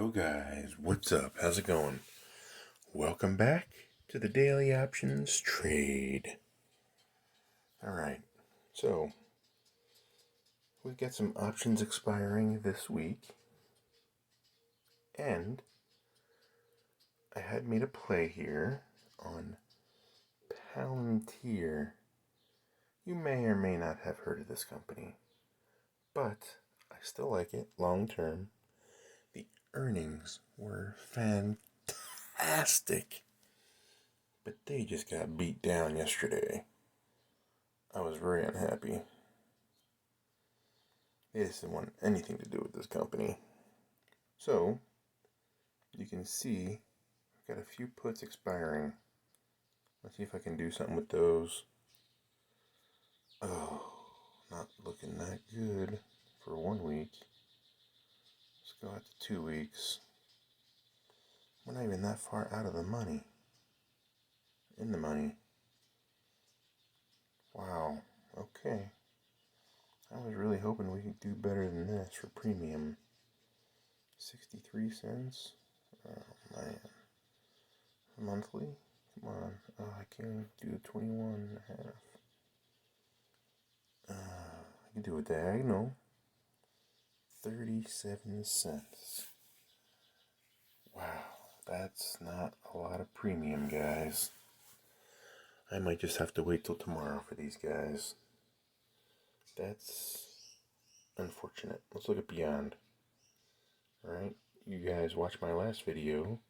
Yo guys, what's up? How's it going? Welcome back to the Daily Options Trade. Alright, so we've got some options expiring this week, and I had made a play here on Palantir. You may or may not have heard of this company, but I still like it long term. The earnings were fantastic, but they just got beat down yesterday. I was very unhappy. They just didn't want anything to do with this company. So, you can see I've got a few puts expiring. Let's see if I can do something with those. Oh, not looking that good for 1 week. Let's go out to 2 weeks. We're not even that far out of the money. In the money. Wow. Okay. I was really hoping we could do better than this for premium. 63 cents? Oh, man. Monthly? Come on. Oh, I can't even do 21 and a half. I can do a diagonal. 37 cents. Wow. That's not a lot of premium, guys. I might just have to wait till tomorrow for these guys. That's unfortunate. Let's look at Beyond. Alright, you guys watched my last video,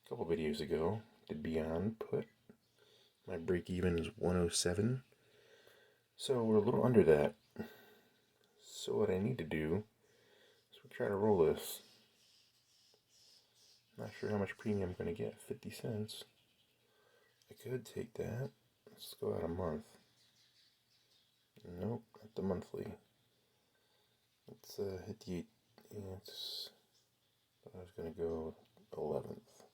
a couple videos ago, did Beyond put. My break even is 107. So we're a little under that. So what I need to do is we try to roll this. Not sure how much premium I'm going to get. 50 cents. I could take that. Let's go out a month. Nope, not the monthly. Let's hit the 8. Yeah, I was going to go 11th.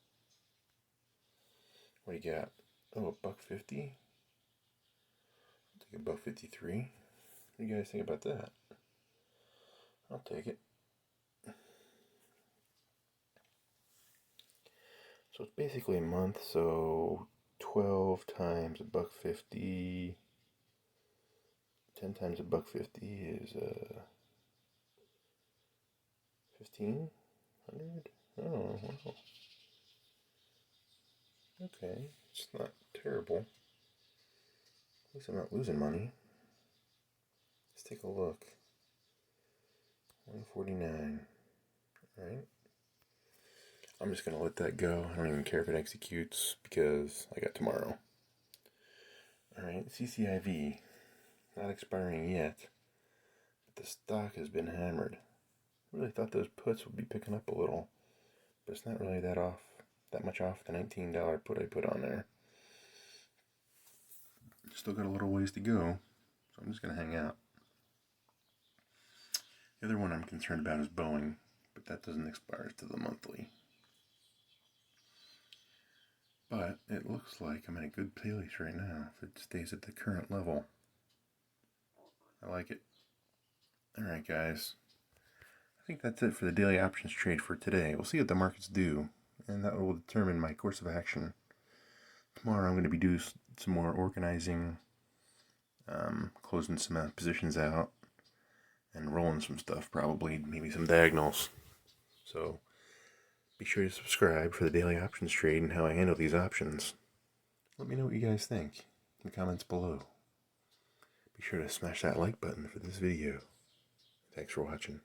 What do you got? Oh, $1.50? I'll take $1.53. What do you guys think about that? I'll take it. So it's basically a month, so 12 times $1.50. 10 times $1.50 is 1,500? Oh, wow. Okay, it's not terrible. At least I'm not losing money. Let's take a look. 149. Alright. I'm just going to let that go. I don't even care if it executes because I got tomorrow. Alright, CCIV. Not expiring yet. But the stock has been hammered. I really thought those puts would be picking up a little. But it's not really that much off the $19 put I put on there. Still got a little ways to go. So I'm just going to hang out. The other one I'm concerned about is Boeing. But that doesn't expire to the monthly. But it looks like I'm in a good place right now if it stays at the current level. I like it. Alright guys, I think that's it for the daily options trade for today. We'll see what the markets do, and that will determine my course of action. Tomorrow I'm going to be doing some more organizing, closing some positions out, and rolling some stuff, probably, maybe some diagonals. So be sure to subscribe for the daily options trade and how I handle these options. Let me know what you guys think in the comments below. Be sure to smash that like button for this video. Thanks for watching.